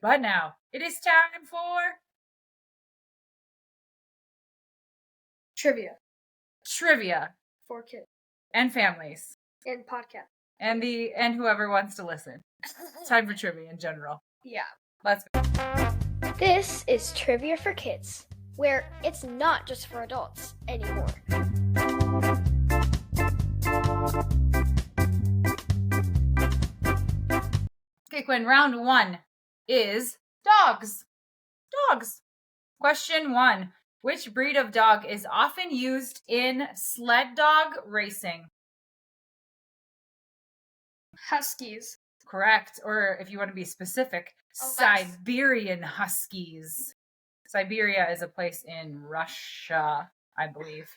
But now, it is time for Trivia trivia for kids and families and podcast. and whoever wants to listen. It's time for trivia in general. Yeah. Let's go. This is Trivia for Kids, where it's not just for adults anymore. Okay, Quinn, round 1 is dogs. Dogs. Question 1. Which breed of dog is often used in sled dog racing? Huskies. Correct. Or if you want to be specific, Siberian Huskies. Siberia is a place in Russia, I believe,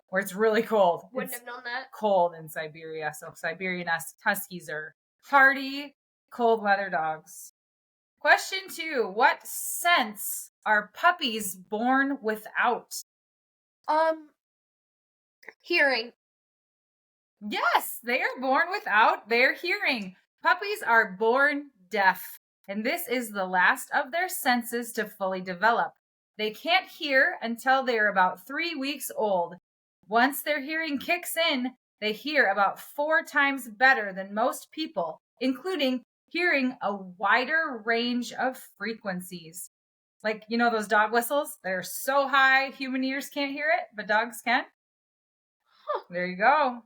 where it's really cold. Wouldn't have known that. Cold in Siberia. So Siberian Huskies are hardy, cold weather dogs. Question 2. What sense are puppies born without? Hearing. Yes, they are born without their hearing. Puppies are born deaf, and this is the last of their senses to fully develop. They can't hear until they are about 3 weeks old. Once their hearing kicks in, they hear about 4 times better than most people, including hearing a wider range of frequencies. Like, you know those dog whistles? They're so high, human ears can't hear it, but dogs can. There you go.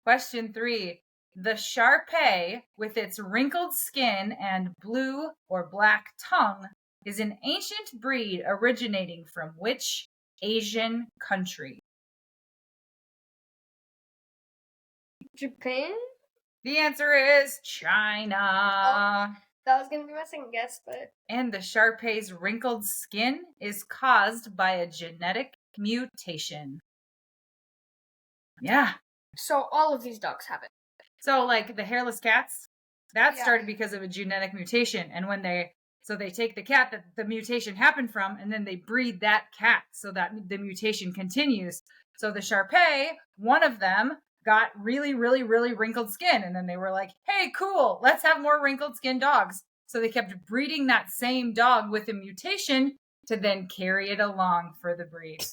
Question 3. The Shar-Pei, with its wrinkled skin and blue or black tongue, is an ancient breed originating from which Asian country? Japan? The answer is China. That was going to be my second guess, but... And the Shar-Pei's wrinkled skin is caused by a genetic mutation. Yeah. So all of these dogs have it. So like the hairless cats, that started because of a genetic mutation. And when they take the cat that the mutation happened from, and then they breed that cat so that the mutation continues. So the Shar-Pei, one of them, got really, really, really wrinkled skin. And then they were like, hey, cool, let's have more wrinkled skin dogs. So they kept breeding that same dog with a mutation to then carry it along for the breed.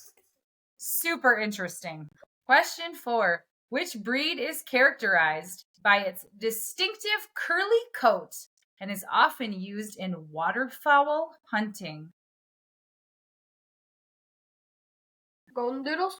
Super interesting. Question 4. Which breed is characterized by its distinctive curly coat and is often used in waterfowl hunting? Golden Doodles?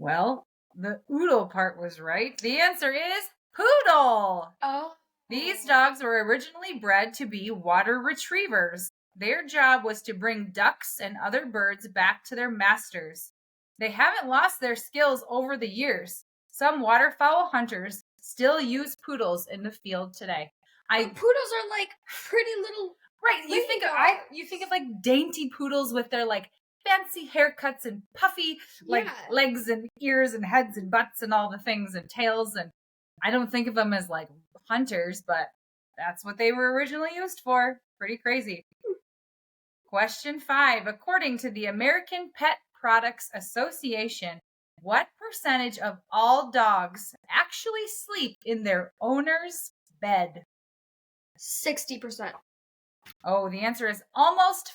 Well, the oodle part was right. The answer is poodle. Oh. These dogs were originally bred to be water retrievers. Their job was to bring ducks and other birds back to their masters. They haven't lost their skills over the years. Some waterfowl hunters still use poodles in the field today. Poodles are like pretty little. Right. You think of like dainty poodles with their like fancy haircuts and puffy like legs and ears and heads and butts and all the things and tails, and I don't think of them as like hunters, but that's what they were originally used for. Pretty crazy. Question 5. According to the American Pet Products Association, what percentage of all dogs actually sleep in their owner's bed? 60%. Oh, the answer is almost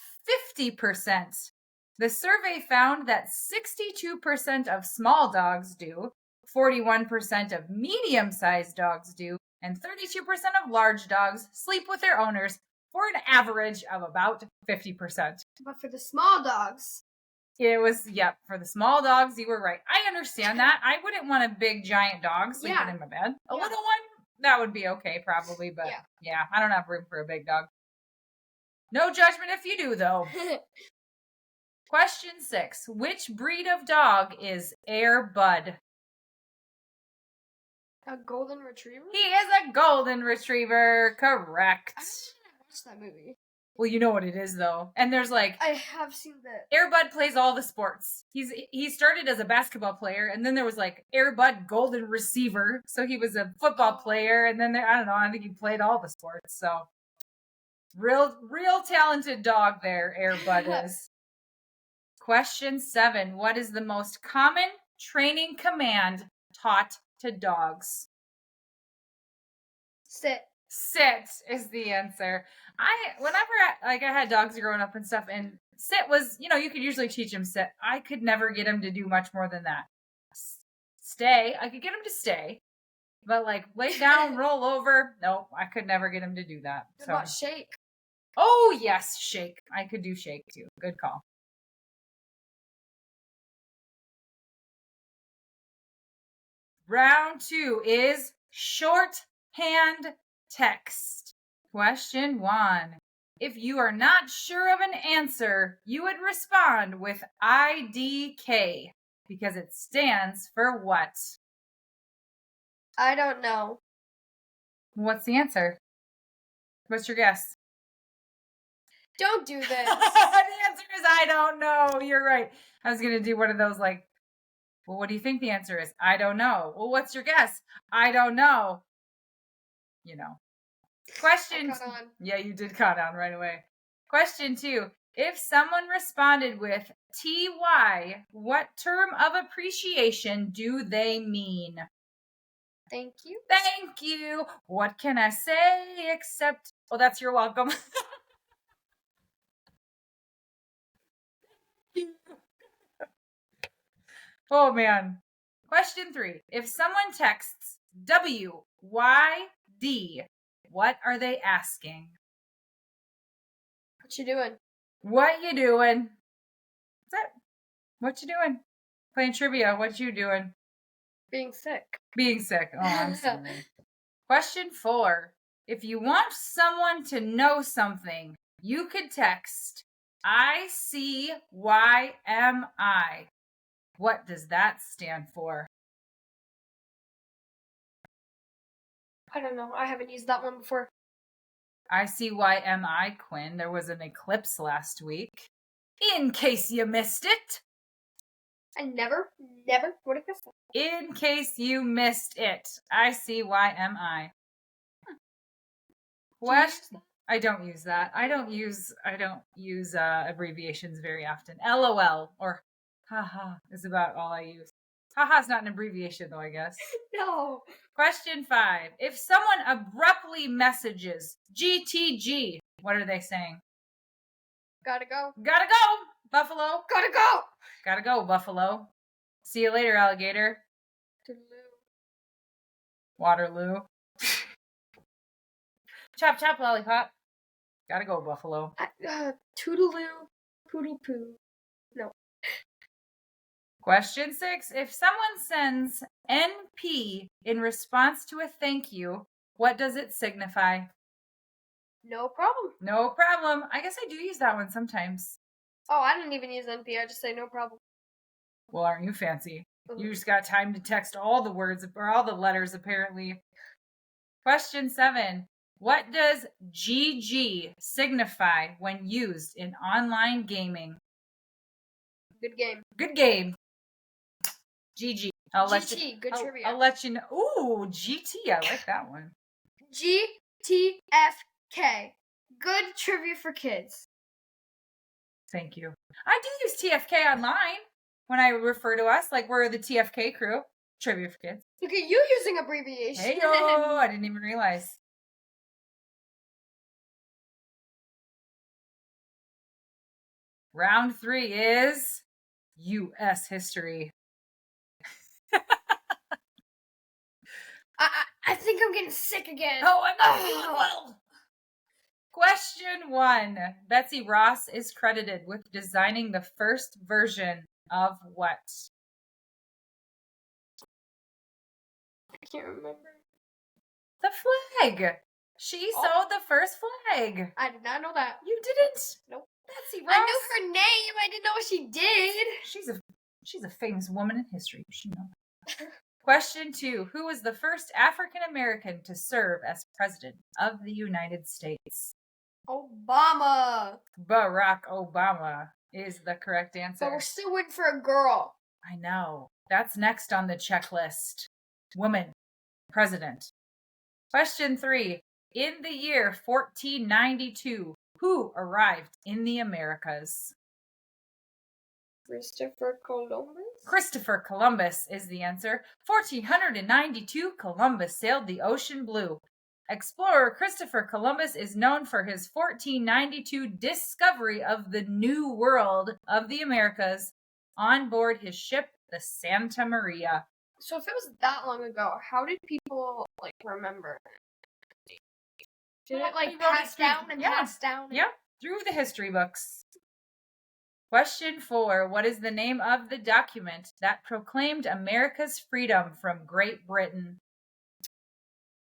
50%. The survey found that 62% of small dogs do, 41% of medium-sized dogs do, and 32% of large dogs sleep with their owners for an average of about 50%. But for the small dogs... It was, for the small dogs, you were right. I understand that. I wouldn't want a big, giant dog sleeping in my bed. A little one, that would be okay, probably, but I don't have room for a big dog. No judgment if you do, though. Question 6. Which breed of dog is Air Bud? A golden retriever? He is a golden retriever. Correct. I don't think I watched that movie. Well, you know what it is, though. And there's like... I have seen that. Air Bud plays all the sports. He started as a basketball player, and then there was like Air Bud golden receiver. So he was a football player, and then I think he played all the sports. So real talented dog there, Air Bud is. Question 7. What is the most common training command taught to dogs? Sit. Sit is the answer. I had dogs growing up and stuff, and sit was, you could usually teach him sit. I could never get him to do much more than that. Stay, I could get him to stay, but like lay down, roll over. Nope, I could never get him to do that. What about shake? Oh yes, shake. I could do shake too. Good call. Round 2 is shorthand text. Question 1. If you are not sure of an answer, you would respond with IDK because it stands for what? I don't know. What's the answer? What's your guess? Don't do this. The answer is I don't know. You're right. I was going to do one of those like, well, what do you think the answer is? I don't know. Well, what's your guess? I don't know. Question. I caught on. Yeah, you did caught on right away. Question 2. If someone responded with TY, what term of appreciation do they mean? Thank you. Thank you. What can I say except, oh, that's you're welcome. Oh, man. Question 3. If someone texts WYD, what are they asking? What you doing? What you doing? That's it. What you doing? Playing trivia. What you doing? Being sick. Being sick. Oh, I'm sorry. Question 4. If you want someone to know something, you could text ICYMI. What does that stand for? I don't know. I haven't used that one before. ICYMI, Quinn. There was an eclipse last week. In case you missed it. I never would have guessed that. In case you missed it. ICYMI. Question. I don't use that. I don't use abbreviations very often. LOL or haha is about all I use. Haha is not an abbreviation though, I guess. No. Question 5. If someone abruptly messages GTG, what are they saying? Gotta go. Gotta go, Buffalo. Gotta go. Gotta go, Buffalo. See you later, alligator. Waterloo. Chop, chop, lollipop. Gotta go, Buffalo. Toodaloo. Poodle poo. No. Question 6. If someone sends NP in response to a thank you, what does it signify? No problem. No problem. I guess I do use that one sometimes. Oh, I don't even use NP. I just say no problem. Well, aren't you fancy? You just got time to text all the words or all the letters, apparently. Question 7. What does GG signify when used in online gaming? Good game. Good game. GG. Good trivia. I'll let you know. Ooh, GT. I like that one. GTFK. Good trivia for kids. Thank you. I do use TFK online when I refer to us, like we're the TFK crew. Trivia for kids. Look at you using abbreviation. Hey, oh, I didn't even realize. Round 3 is U.S. history. I think I'm getting sick again. Oh, I'm not feeling well. Question 1. Betsy Ross is credited with designing the first version of what? I can't remember. The flag. She sewed the first flag. I did not know that. You didn't? Nope. Betsy Ross. I knew her name. I didn't know what she did. She's a famous woman in history. She knows. Question 2. Who was the first African American to serve as president of the United States? Obama. Barack Obama is the correct answer. But we're still waiting for a girl. I know. That's next on the checklist. Woman. President. Question 3. In the year 1492, who arrived in the Americas? Christopher Columbus? Christopher Columbus is the answer. 1492, Columbus sailed the ocean blue. Explorer Christopher Columbus is known for his 1492 discovery of the New World of the Americas on board his ship, the Santa Maria. So if it was that long ago, how did people remember? Did it pass down and pass down? Yeah, through the history books. Question 4. What is the name of the document that proclaimed America's freedom from Great Britain?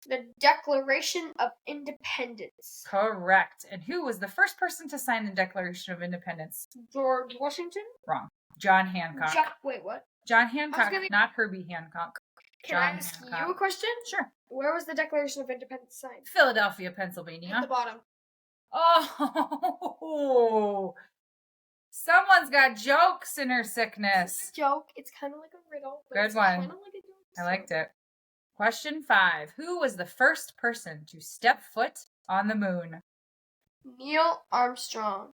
The Declaration of Independence. Correct. And who was the first person to sign the Declaration of Independence? George Washington? Wrong. John Hancock. Wait, what? John Hancock, not Herbie Hancock. Can I ask you a question? Sure. Where was the Declaration of Independence signed? Philadelphia, Pennsylvania. At the bottom. Oh, someone's got jokes in her sickness. It's a joke. It's kind of like a riddle. Good one. Kind of like a joke. I liked it. Question 5. Who was the first person to step foot on the moon? Neil Armstrong.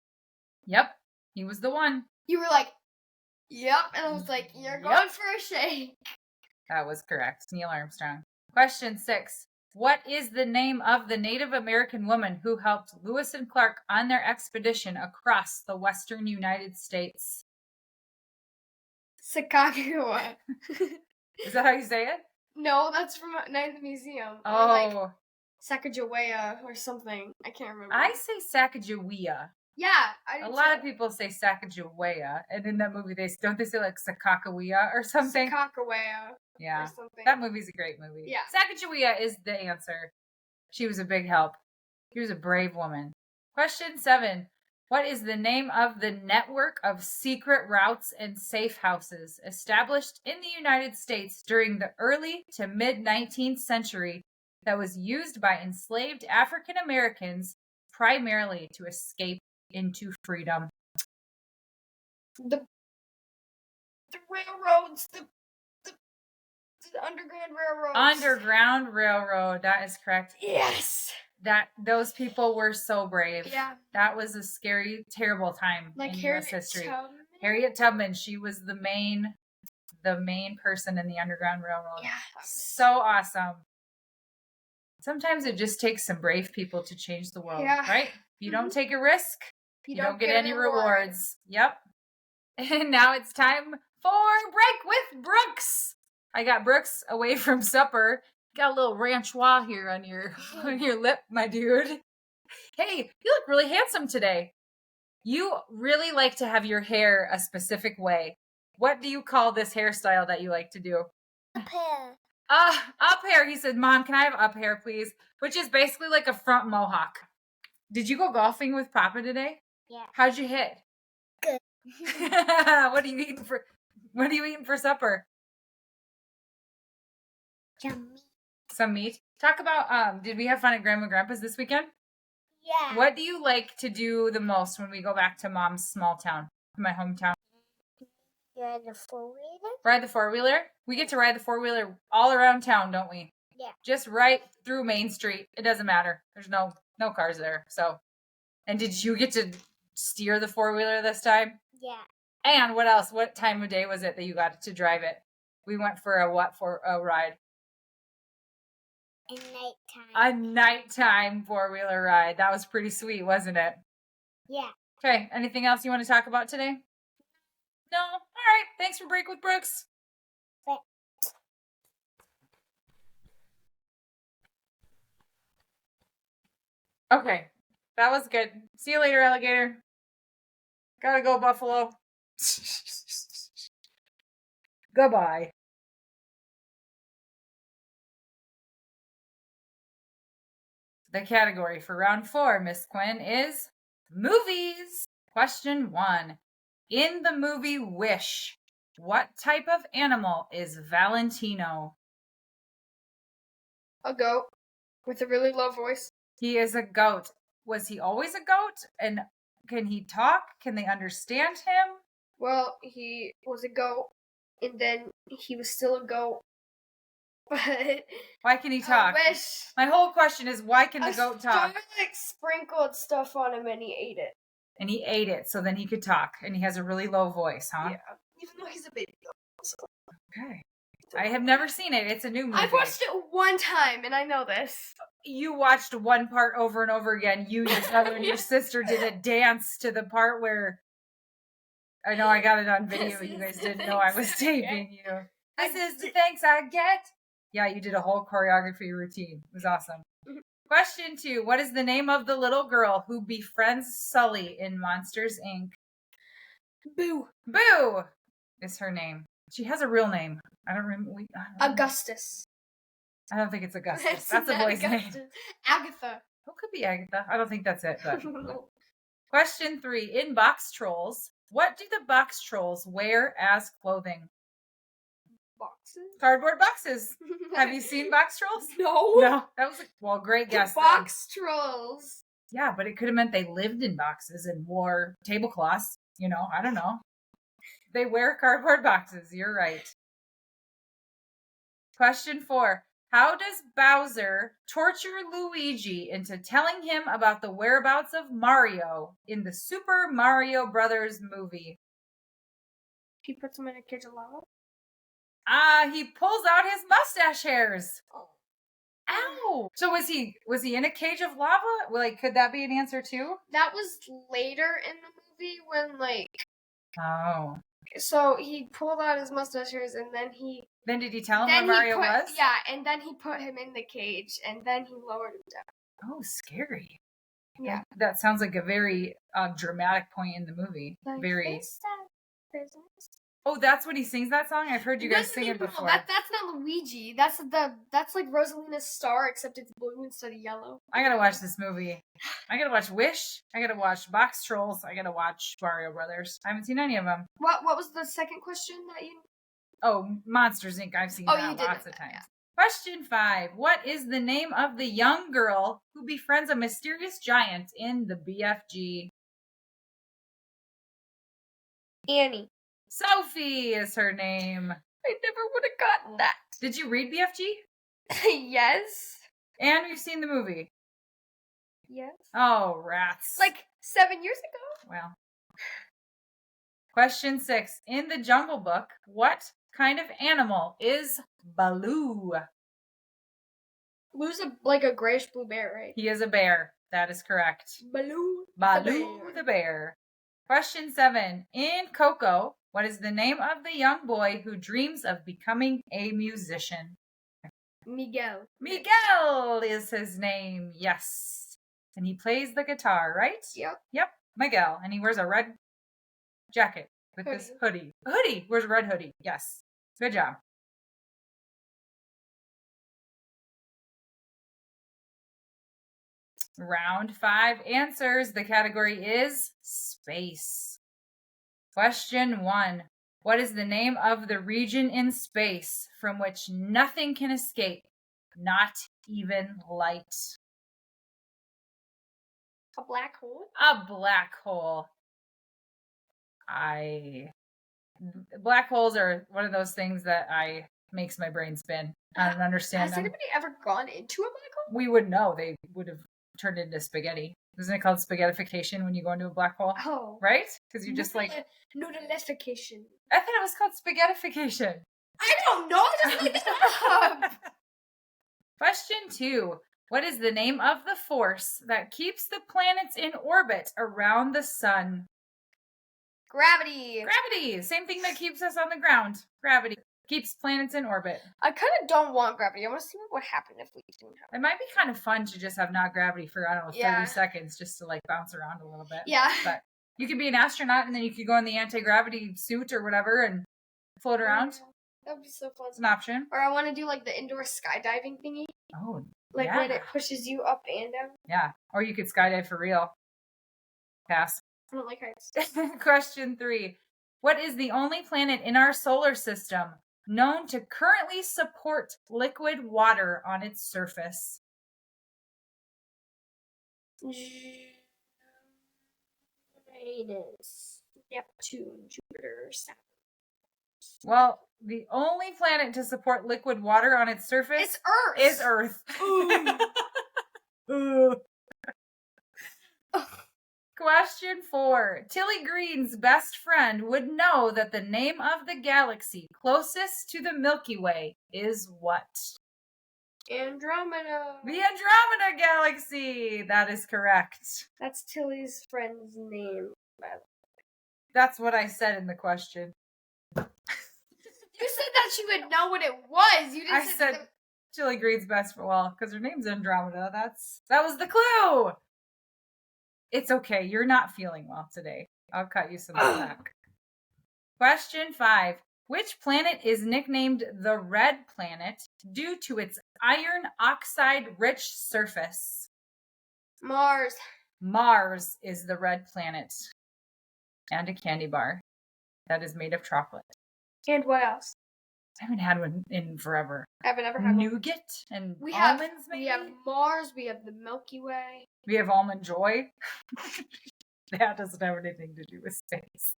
Yep, he was the one. You were like, yep, and I was like, you're going for a shake. That was correct. Neil Armstrong. Question 6. What is the name of the Native American woman who helped Lewis and Clark on their expedition across the western United States? Sakakagawa. Is that how you say it? No, that's from Night at the Museum. Oh. Sacagawea or something. I can't remember. I say Sacagawea. Yeah. A lot of people say Sacagawea. And in that movie, they say Sakakawea or something? Sakakawea. Yeah. Or something. That movie's a great movie. Yeah. Sacagawea is the answer. She was a big help. She was a brave woman. Question 7. What is the name of the network of secret routes and safe houses established in the United States during the early to mid-19th century that was used by enslaved African Americans primarily to escape into freedom? The railroads, the Underground Railroad. Underground Railroad. That is correct. Yes. Those people were so brave. Yeah. That was a scary, terrible time in U.S. history. Tubman. Harriet Tubman. She was the main person in the Underground Railroad. Yeah. So awesome. Sometimes it just takes some brave people to change the world, right? If you don't take a risk, you don't get any rewards. Yep. And now it's time for Break with Brooks. I got Brooks away from supper. Got a little ranchois here on your lip, my dude. Hey, you look really handsome today. You really like to have your hair a specific way. What do you call this hairstyle that you like to do? Up hair. Up hair. He said, Mom, can I have up hair, please? Which is basically like a front mohawk. Did you go golfing with Papa today? Yeah. How'd you hit? Good. What are you eating for supper? Yummy. Some meat. Talk about, did we have fun at Grandma and Grandpa's this weekend? Yeah. What do you like to do the most when we go back to Mom's small town, my hometown? Ride the four-wheeler? Ride the four-wheeler? We get to ride the four-wheeler all around town, don't we? Yeah. Just right through Main Street. It doesn't matter. There's no cars there. So, and did you get to steer the four-wheeler this time? Yeah. And what else? What time of day was it that you got to drive it? We went for a ride? And nighttime. A nighttime four-wheeler ride. That was pretty sweet, wasn't it? Yeah. Okay, anything else you want to talk about today? No? All right. Thanks for Break with Brooks. Okay, that was good. See you later, alligator. Gotta go, Buffalo. Goodbye. The category for round 4, Miss Quinn, is movies. Question 1. In the movie Wish, what type of animal is Valentino? A goat with a really low voice. He is a goat. Was he always a goat? And can he talk? Can they understand him? Well, he was a goat, and then he was still a goat. But why can he talk? I wish. My whole question is, why can the goat talk? Like sprinkled stuff on him, and he ate it. And he ate it, so then he could talk, and he has a really low voice, huh? Yeah, even though he's a baby goat. So. Okay. I have never seen it. It's a new movie. I've watched it one time, and I know this. You watched one part over and over again. You, your brother, and your sister did a dance to the part where I know I got it on video. You guys didn't know I was taping you. This is the thanks I get. Yeah, you did a whole choreography routine. It was awesome. Question 2. What is the name of the little girl who befriends Sully in Monsters, Inc.? Boo. Boo is her name. She has a real name. I don't remember. Augustus. I don't think it's Augustus. That's a boy's name. Agatha. Who could be Agatha? I don't think that's it. But. Question 3. In Box Trolls, what do the box trolls wear as clothing? Boxes? Cardboard boxes. Have you seen Box Trolls? No. No. That was great guess. Box trolls. Yeah, but it could have meant they lived in boxes and wore tablecloths. I don't know. They wear cardboard boxes. You're right. Question 4. How does Bowser torture Luigi into telling him about the whereabouts of Mario in the Super Mario Brothers movie? He puts him in a cage of lava? He pulls out his mustache hairs. Oh. Ow! So was he in a cage of lava? Could that be an answer too? That was later in the movie when, Oh. So he pulled out his mustache hairs and then he... Then did he tell him where Mario was? Yeah, and then he put him in the cage and then he lowered him down. Oh, scary. Yeah. That sounds like a very dramatic point in the movie. Very. Oh, that's when he sings that song? I've heard you guys sing it before. That's not Luigi. That's like Rosalina's Star, except it's blue instead of yellow. I gotta watch this movie. I gotta watch Wish. I gotta watch Box Trolls. I gotta watch Mario Brothers. I haven't seen any of them. What was the second question that you... Oh, Monsters, Inc. I've seen that lots of times. Yeah. Question 5. What is the name of the young girl who befriends a mysterious giant in the BFG? Annie. Sophie is her name. I never would have gotten that. Did you read BFG? Yes. And you've seen the movie? Yes. Oh, rats. 7 years ago? Well. Question 6. In the Jungle Book, what kind of animal is Baloo? Baloo's a grayish blue bear, right? He is a bear. That is correct. Baloo the bear. Question 7. In Coco, what is the name of the young boy who dreams of becoming a musician? Miguel. Miguel is his name, yes. And he plays the guitar, right? Yep. Miguel. And he wears a red jacket with this hoodie. Wears a red hoodie, yes. Good job. Round 5 answers. The category is space. Question 1. What is the name of the region in space from which nothing can escape, not even light? A black hole? A black hole. Black holes are one of those things that makes my brain spin. I don't understand them. Has anybody ever gone into a black hole? We would know. They would have turned into spaghetti. Isn't it called spaghettification when you go into a black hole? Oh. Right? Because you just Noodleification. I thought it was called spaghettification. I don't know. Just look it up. Question 2. What is the name of the force that keeps the planets in orbit around the sun? Gravity. Gravity. Same thing that keeps us on the ground. Gravity. Keeps planets in orbit. I kind of don't want gravity. I want to see what would happen if we didn't have it. It might be kind of fun to just have not gravity for, 30 seconds just to bounce around a little bit. Yeah. But you could be an astronaut and then you could go in the anti-gravity suit or whatever and float around. That would be so fun. It's an option. Or I want to do the indoor skydiving thingy. Oh, when it pushes you up and down. Yeah. Or you could skydive for real. Pass. I don't like heights. Question 3. What is the only planet in our solar system known to currently support liquid water on its surface? Venus, Neptune, Jupiter, Saturn. Well, the only planet to support liquid water on its surface is Earth. Ooh. Question 4. Tilly Green's best friend would know that the name of the galaxy closest to the Milky Way is what? Andromeda. The Andromeda Galaxy. That is correct. That's Tilly's friend's name. That's what I said in the question. You said that she would know what it was. You I just said Tilly Green's best for because her name's Andromeda. That was the clue. It's okay. You're not feeling well today. I'll cut you some slack. Question 5. Which planet is nicknamed the Red Planet due to its iron oxide-rich surface? Mars. Mars is the red planet. And a candy bar that is made of chocolate. And what else? I haven't had one in forever. I haven't ever had one. Nougat and We almonds, maybe? We have Mars. We have the Milky Way. We have Almond Joy. That doesn't have anything to do with space.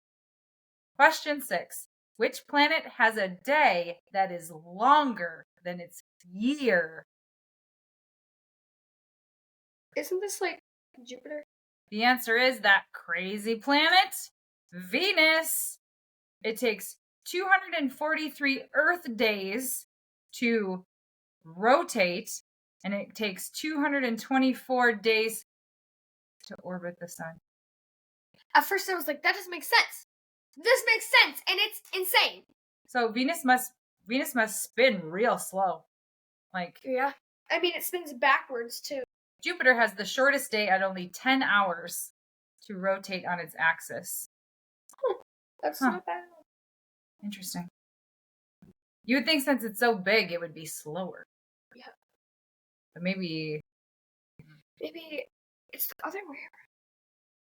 Question 6. Which planet has a day that is longer than its year? Isn't this like Jupiter? The answer is that crazy planet, Venus. It takes 243 Earth days to rotate, and it takes 224 days to orbit the sun. At first I was like, that doesn't make sense. This makes sense, and it's insane. So Venus must spin real slow. Like, yeah. I mean, it spins backwards too. Jupiter has the shortest day at only 10 hours to rotate on its axis. That's not bad. Interesting. You would think since it's so big, it would be slower. Yeah. But maybe it's the other way around.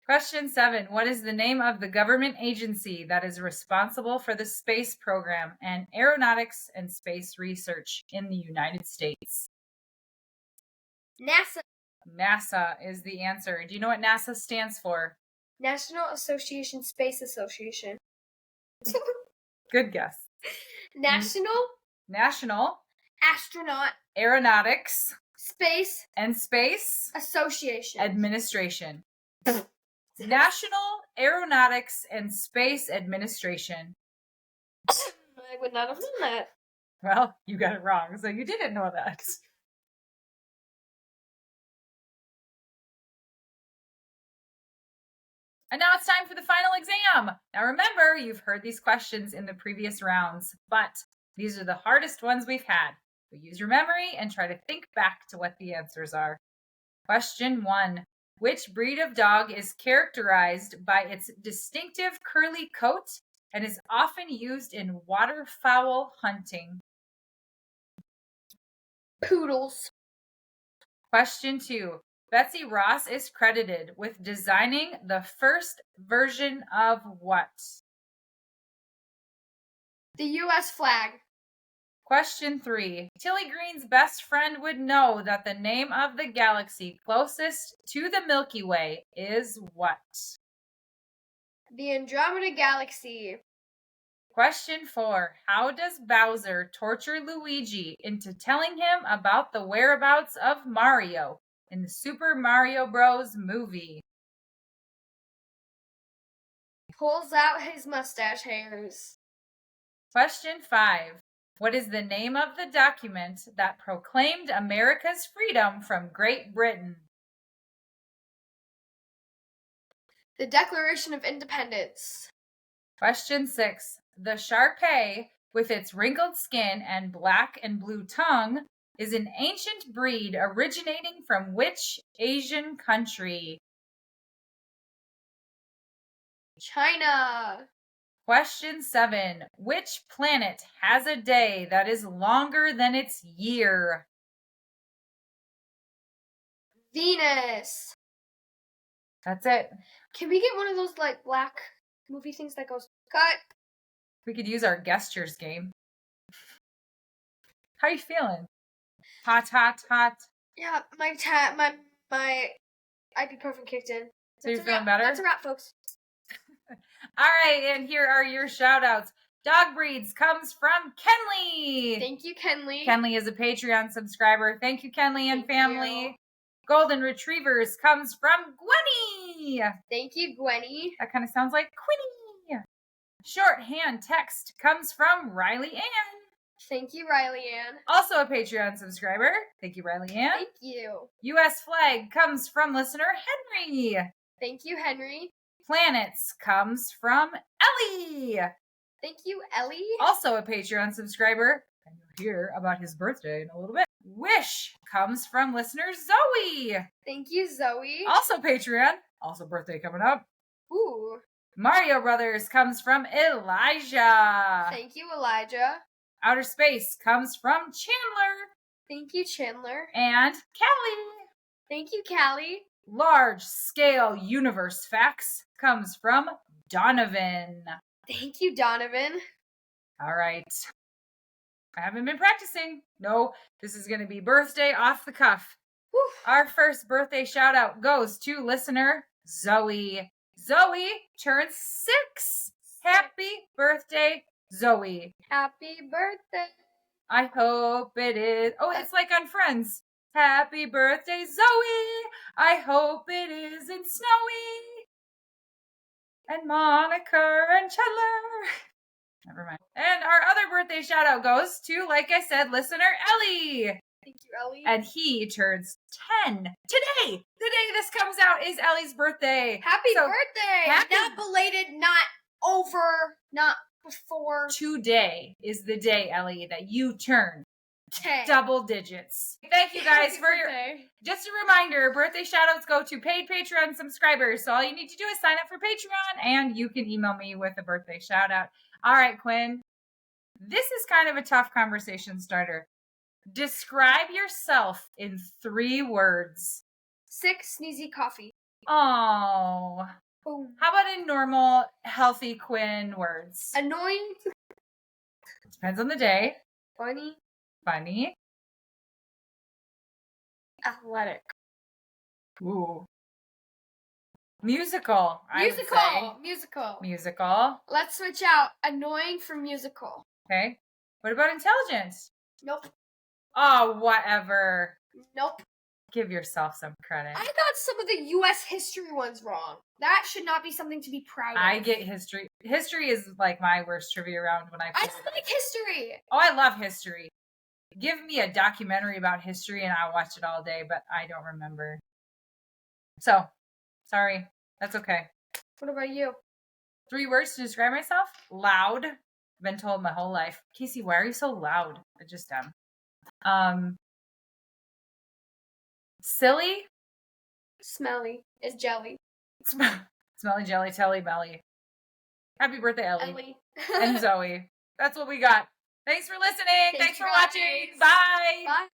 Question 7. What is the name of the government agency that is responsible for the space program and aeronautics and space research in the United States? NASA. NASA is the answer. Do you know what NASA stands for? National Association Space Association. Good guess. National Astronaut Aeronautics Space and Space Association Administration. National Aeronautics and Space Administration. I would not have known that. Well, you got it wrong, so you didn't know that. And now it's time for the final exam. Now remember, you've heard these questions in the previous rounds, but these are the hardest ones we've had. So use your memory and try to think back to what the answers are. Question 1. Which breed of dog is characterized by its distinctive curly coat and is often used in waterfowl hunting? Poodles. Question 2. Betsy Ross is credited with designing the first version of what? The U.S. flag. Question 3. Tilly Green's best friend would know that the name of the galaxy closest to the Milky Way is what? The Andromeda Galaxy. Question 4. How does Bowser torture Luigi into telling him about the whereabouts of Mario in the Super Mario Bros. Movie? Pulls out his mustache hairs. Question 5. What is the name of the document that proclaimed America's freedom from Great Britain? The Declaration of Independence. Question 6. The Shar-Pei, with its wrinkled skin and black and blue tongue, is an ancient breed originating from which Asian country? China. Question 7. Which planet has a day that is longer than its year? Venus. That's it. Can we get one of those like black movie things that goes cut? We could use our gestures game. How you feeling? Hot, hot, hot. Yeah, my ibuprofen kicked in. So you're feeling better? That's a wrap, folks. All right, and here are your shout outs. Dog Breeds comes from Kenley. Thank you, Kenley. Kenley is a Patreon subscriber. Thank you, Kenley and Thank family. you. Golden Retrievers comes from Gwenny. Thank you, Gwenny. That kind of sounds like Quinny. Shorthand text comes from Riley Ann. Thank you, Riley Ann. Also a Patreon subscriber. Thank you, Riley Ann. Thank you. U.S. flag comes from listener Henry. Thank you, Henry. Planets comes from Ellie. Thank you, Ellie. Also a Patreon subscriber. And you'll hear about his birthday in a little bit. Wish comes from listener Zoe. Thank you, Zoe. Also Patreon. Also birthday coming up. Ooh. Mario Brothers comes from Elijah. Thank you, Elijah. Outer Space comes from Chandler. Thank you, Chandler. And Callie. Thank you, Callie. Large Scale Universe Facts comes from Donovan. Thank you, Donovan. All right. I haven't been practicing. No, this is going to be birthday off the cuff. Whew. Our first birthday shout out goes to listener Zoe. Zoe turns 6. Happy birthday, Zoe. Happy birthday. I hope it is. Oh, it's like on Friends. Happy birthday, Zoe. I hope it isn't snowy. And Monica and Chandler. Never mind. And our other birthday shout out goes to, like I said, listener Ellie. Thank you, Ellie. And he turns 10 today. The day this comes out is Ellie's birthday. Happy So, birthday. happy- Not belated, not over, not before. Today is the day, Ellie, that you turn 10. double digits. Thank you guys Happy for your. birthday. Just a reminder, birthday shoutouts go to paid Patreon subscribers. So all you need to do is sign up for Patreon and you can email me with a birthday shoutout. All right, Quinn. This is kind of a tough conversation starter. Describe yourself in 3 words. 6 sneezy coffee. Oh. Boom. How about in normal, healthy Quinn words? Annoying. Depends on the day. Funny. Funny. Athletic. Ooh. Musical. I would say. Musical. Musical. Let's switch out annoying for musical. Okay. What about intelligent? Nope. Oh, whatever. Nope. Give yourself some credit. I got some of the U.S. history ones wrong. That should not be something to be proud of. I get history. History is like my worst trivia round when I I play. like history. Oh, I love history. Give me a documentary about history and I'll watch it all day, but I don't remember. So, sorry. That's okay. What about you? 3 words to describe myself? Loud. I've been told my whole life. Casey, why are you so loud? I just am. Silly. Smelly is jelly. Smelly jelly, telly belly. Happy birthday, Ellie. Ellie. And Zoe. That's what we got. Thanks for listening. Thanks Thanks for for watching. watching. Bye. Bye.